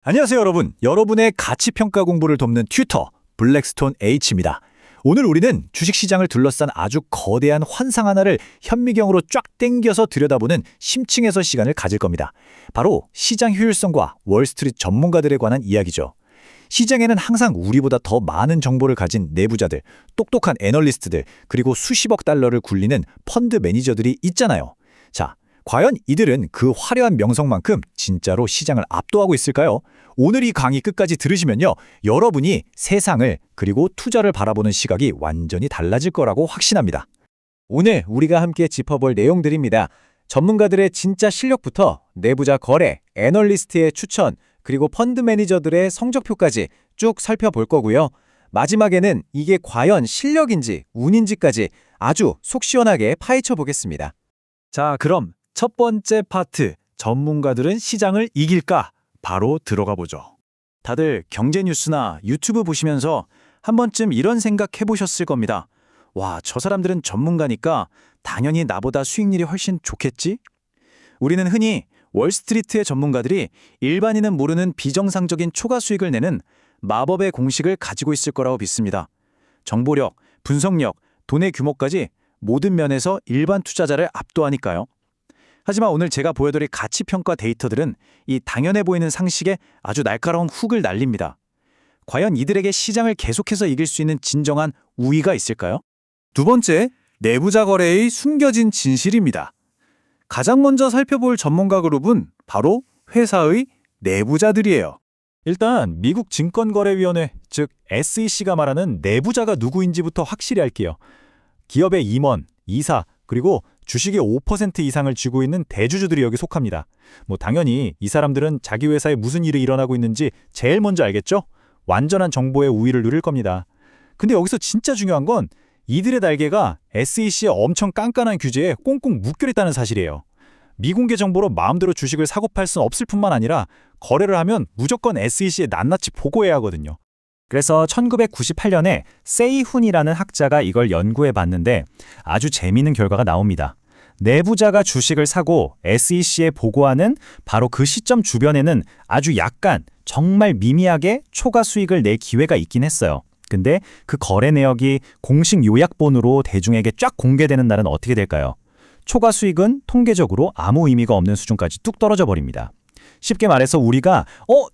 안녕하세요, 여러분. 여러분의 가치평가 공부를 돕는 튜터 블랙스톤 H입니다. 오늘 우리는 주식시장을 둘러싼 아주 거대한 환상 하나를 현미경으로 쫙 당겨서 들여다보는 심층에서 시간을 가질 겁니다. 바로 시장 효율성과 월스트리트 전문가들에 관한 이야기죠. 시장에는 항상 우리보다 더 많은 정보를 가진 내부자들, 똑똑한 애널리스트들, 그리고 수십억 달러를 굴리는 펀드 매니저들이 있잖아요. 자, 과연 이들은 그 화려한 명성만큼 진짜로 시장을 압도하고 있을까요? 오늘 이 강의 끝까지 들으시면요, 여러분이 세상을 그리고 투자를 바라보는 시각이 완전히 달라질 거라고 확신합니다. 오늘 우리가 함께 짚어볼 내용들입니다. 전문가들의 진짜 실력부터 내부자 거래, 애널리스트의 추천, 그리고 펀드 매니저들의 성적표까지 쭉 살펴볼 거고요. 마지막에는 이게 과연 실력인지 운인지까지 아주 속 시원하게 파헤쳐 보겠습니다. 자, 그럼 첫 번째 파트, 전문가들은 시장을 이길까? 바로 들어가 보죠. 다들 경제 뉴스나 유튜브 보시면서 한 번쯤 이런 생각 해보셨을 겁니다. 와, 저 사람들은 전문가니까 당연히 나보다 수익률이 훨씬 좋겠지? 우리는 흔히 월스트리트의 전문가들이 일반인은 모르는 비정상적인 초과 수익을 내는 마법의 공식을 가지고 있을 거라고 믿습니다. 정보력, 분석력, 돈의 규모까지 모든 면에서 일반 투자자를 압도하니까요. 하지만 오늘 제가 보여드릴 가치평가 데이터들은 이 당연해 보이는 상식에 아주 날카로운 훅을 날립니다. 과연 이들에게 시장을 계속해서 이길 수 있는 진정한 우위가 있을까요? 두 번째, 내부자 거래의 숨겨진 진실입니다. 가장 먼저 살펴볼 전문가 그룹은 바로 회사의 내부자들이에요. 일단 미국 증권거래위원회, 즉 SEC가 말하는 내부자가 누구인지부터 확실히 할게요. 기업의 임원, 이사, 그리고 주식의 5% 이상을 쥐고 있는 대주주들이 여기 속합니다. 당연히 이 사람들은 자기 회사에 무슨 일이 일어나고 있는지 제일 먼저 알겠죠? 완전한 정보의 우위를 누릴 겁니다. 근데 여기서 진짜 중요한 건 이들의 날개가 SEC의 엄청 깐깐한 규제에 꽁꽁 묶여있다는 사실이에요. 미공개 정보로 마음대로 주식을 사고 팔 수는 없을 뿐만 아니라 거래를 하면 무조건 SEC에 낱낱이 보고해야 하거든요. 그래서 1998년에 세이훈이라는 학자가 이걸 연구해 봤는데 아주 재미있는 결과가 나옵니다. 내부자가 주식을 사고 SEC에 보고하는 바로 그 시점 주변에는 아주 약간 정말 미미하게 초과 수익을 낼 기회가 있긴 했어요. 근데 그 거래 내역이 공식 요약본으로 대중에게 쫙 공개되는 날은 어떻게 될까요? 초과 수익은 통계적으로 아무 의미가 없는 수준까지 뚝 떨어져 버립니다. 쉽게 말해서 우리가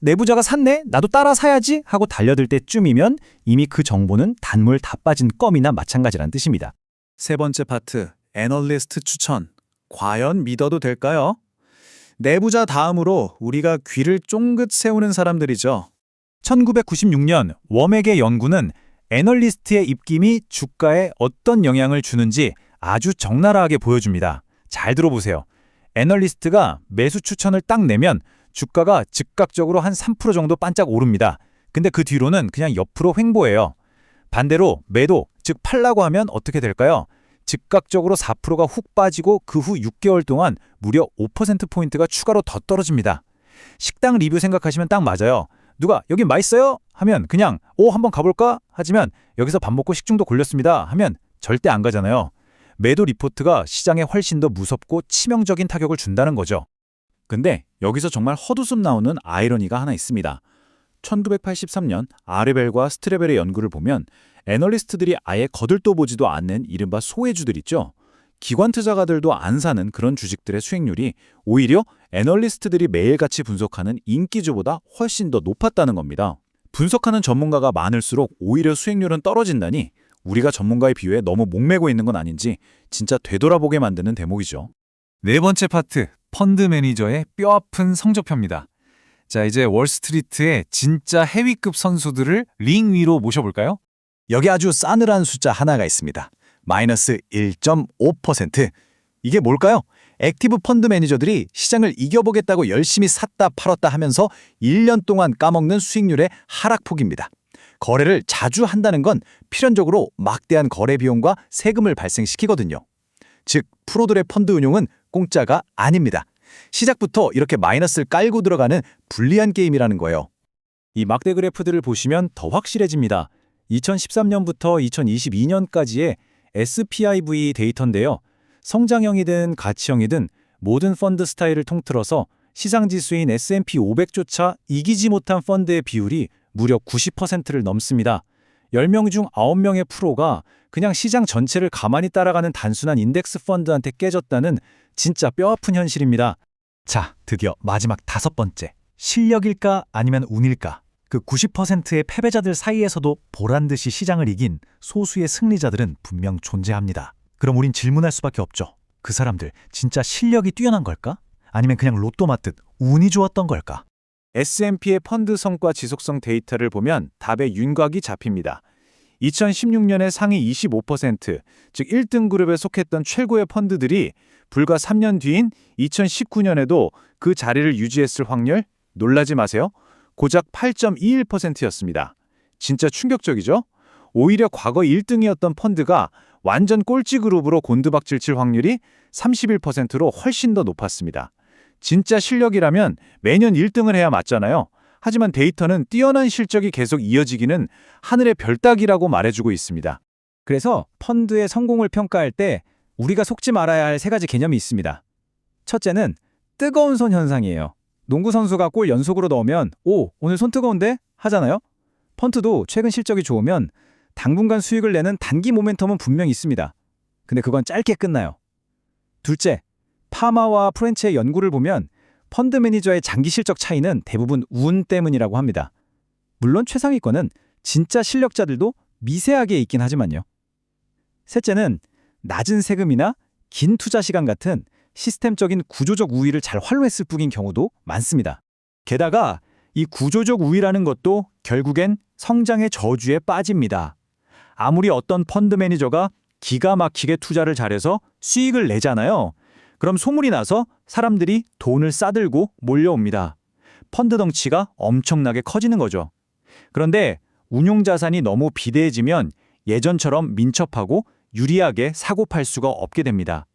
내부자가 샀네? 나도 따라 사야지? 하고 달려들 때쯤이면 이미 그 정보는 단물 다 빠진 껌이나 마찬가지란 뜻입니다. 세 번째 파트, 애널리스트 추천. 과연 믿어도 될까요? 내부자 다음으로 우리가 귀를 쫑긋 세우는 사람들이죠. 1996년 웜액의 연구는 애널리스트의 입김이 주가에 어떤 영향을 주는지 아주 적나라하게 보여줍니다. 잘 들어보세요. 애널리스트가 매수 추천을 딱 내면 주가가 즉각적으로 한 3% 정도 반짝 오릅니다. 근데 그 뒤로는 그냥 옆으로 횡보해요. 반대로 매도, 즉 팔라고 하면 어떻게 될까요? 즉각적으로 4%가 훅 빠지고 그 후 6개월 동안 무려 5%포인트가 추가로 더 떨어집니다. 식당 리뷰 생각하시면 딱 맞아요. 누가 여기 맛있어요? 하면 그냥 한번 가볼까? 하지만 여기서 밥 먹고 식중독 걸렸습니다 하면 절대 안 가잖아요. 매도 리포트가 시장에 훨씬 더 무섭고 치명적인 타격을 준다는 거죠. 근데 여기서 정말 헛웃음 나오는 아이러니가 하나 있습니다. 1983년 아르벨과 스트레벨의 연구를 보면 애널리스트들이 아예 거들떠 보지도 않는 이른바 소외주들 있죠. 기관 투자가들도 안 사는 그런 주식들의 수익률이 오히려 애널리스트들이 매일같이 분석하는 인기주보다 훨씬 더 높았다는 겁니다. 분석하는 전문가가 많을수록 오히려 수익률은 떨어진다니 우리가 전문가에 비유해 너무 목매고 있는 건 아닌지 진짜 되돌아보게 만드는 대목이죠. 네 번째 파트, 펀드 매니저의 뼈아픈 성적표입니다. 자, 이제 월스트리트의 진짜 헤위급 선수들을 링 위로 모셔볼까요? 여기 아주 싸늘한 숫자 하나가 있습니다. 마이너스 1.5%. 이게 뭘까요? 액티브 펀드 매니저들이 시장을 이겨보겠다고 열심히 샀다 팔았다 하면서 1년 동안 까먹는 수익률의 하락폭입니다. 거래를 자주 한다는 건 필연적으로 막대한 거래 비용과 세금을 발생시키거든요. 즉, 프로들의 펀드 운용은 공짜가 아닙니다. 시작부터 이렇게 마이너스를 깔고 들어가는 불리한 게임이라는 거예요. 이 막대 그래프들을 보시면 더 확실해집니다. 2013년부터 2022년까지의 SPIV 데이터인데요. 성장형이든 가치형이든 모든 펀드 스타일을 통틀어서 시장 지수인 S&P 500조차 이기지 못한 펀드의 비율이 무려 90%를 넘습니다. 10명 중 9명의 프로가 그냥 시장 전체를 가만히 따라가는 단순한 인덱스 펀드한테 깨졌다는 진짜 뼈아픈 현실입니다. 자, 드디어 마지막 5번째. 실력일까 아니면 운일까? 그 90%의 패배자들 사이에서도 보란듯이 시장을 이긴 소수의 승리자들은 분명 존재합니다. 그럼 우린 질문할 수밖에 없죠. 그 사람들 진짜 실력이 뛰어난 걸까? 아니면 그냥 로또 맞듯 운이 좋았던 걸까? S&P의 펀드 성과 지속성 데이터를 보면 답의 윤곽이 잡힙니다. 2016년에 상위 25%, 즉 1등 그룹에 속했던 최고의 펀드들이 불과 3년 뒤인 2019년에도 그 자리를 유지했을 확률? 놀라지 마세요. 고작 8.21%였습니다. 진짜 충격적이죠? 오히려 과거 1등이었던 펀드가 완전 꼴찌 그룹으로 곤두박질 칠 확률이 31%로 훨씬 더 높았습니다. 진짜 실력이라면 매년 1등을 해야 맞잖아요. 하지만 데이터는 뛰어난 실적이 계속 이어지기는 하늘의 별 따기라고 말해주고 있습니다. 그래서 펀드의 성공을 평가할 때 우리가 속지 말아야 할 3가지 개념이 있습니다. 첫째는 뜨거운 손 현상이에요. 농구 선수가 골 연속으로 넣으면 오, 오늘 손 뜨거운데? 하잖아요. 펀드도 최근 실적이 좋으면 당분간 수익을 내는 단기 모멘텀은 분명히 있습니다. 근데 그건 짧게 끝나요. 둘째, 파마와 프렌치의 연구를 보면 펀드 매니저의 장기 실적 차이는 대부분 운 때문이라고 합니다. 물론 최상위권은 진짜 실력자들도 미세하게 있긴 하지만요. 셋째는 낮은 세금이나 긴 투자 시간 같은 시스템적인 구조적 우위를 잘 활용했을 뿐인 경우도 많습니다. 게다가 이 구조적 우위라는 것도 결국엔 성장의 저주에 빠집니다. 아무리 어떤 펀드 매니저가 기가 막히게 투자를 잘해서 수익을 내잖아요. 그럼 소문이 나서 사람들이 돈을 싸들고 몰려옵니다. 펀드 덩치가 엄청나게 커지는 거죠. 그런데 운용 자산이 너무 비대해지면 예전처럼 민첩하고 유리하게 사고 팔 수가 없게 됩니다.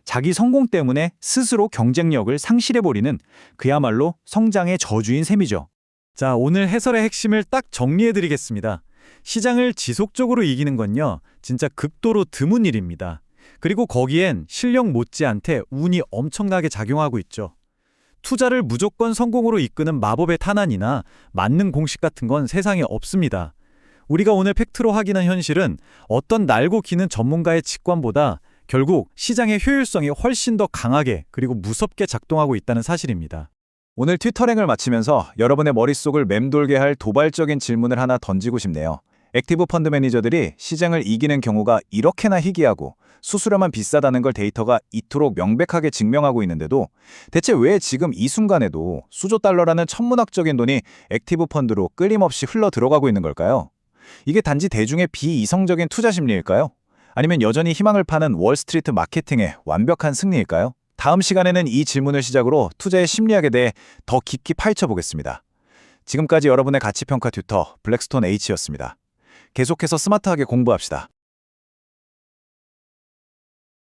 자기 성공 때문에 스스로 경쟁력을 상실해버리는 그야말로 성장의 저주인 셈이죠. 자, 오늘 해설의 핵심을 딱 정리해드리겠습니다. 시장을 지속적으로 이기는 건요, 진짜 극도로 드문 일입니다. 그리고 거기엔 실력 못지않게 운이 엄청나게 작용하고 있죠. 투자를 무조건 성공으로 이끄는 마법의 탄환이나 만능 공식 같은 건 세상에 없습니다. 우리가 오늘 팩트로 확인한 현실은 어떤 날고 기는 전문가의 직관보다 결국 시장의 효율성이 훨씬 더 강하게 그리고 무섭게 작동하고 있다는 사실입니다. 오늘 튜터랭을 마치면서 여러분의 머릿속을 맴돌게 할 도발적인 질문을 하나 던지고 싶네요. 액티브 펀드 매니저들이 시장을 이기는 경우가 이렇게나 희귀하고 수수료만 비싸다는 걸 데이터가 이토록 명백하게 증명하고 있는데도 대체 왜 지금 이 순간에도 수조 달러라는 천문학적인 돈이 액티브 펀드로 끊임없이 흘러 들어가고 있는 걸까요? 이게 단지 대중의 비이성적인 투자 심리일까요? 아니면 여전히 희망을 파는 월스트리트 마케팅의 완벽한 승리일까요? 다음 시간에는 이 질문을 시작으로 투자의 심리학에 대해 더 깊이 파헤쳐보겠습니다. 지금까지 여러분의 가치평가 튜터 블랙스톤 H였습니다. 계속해서 스마트하게 공부합시다.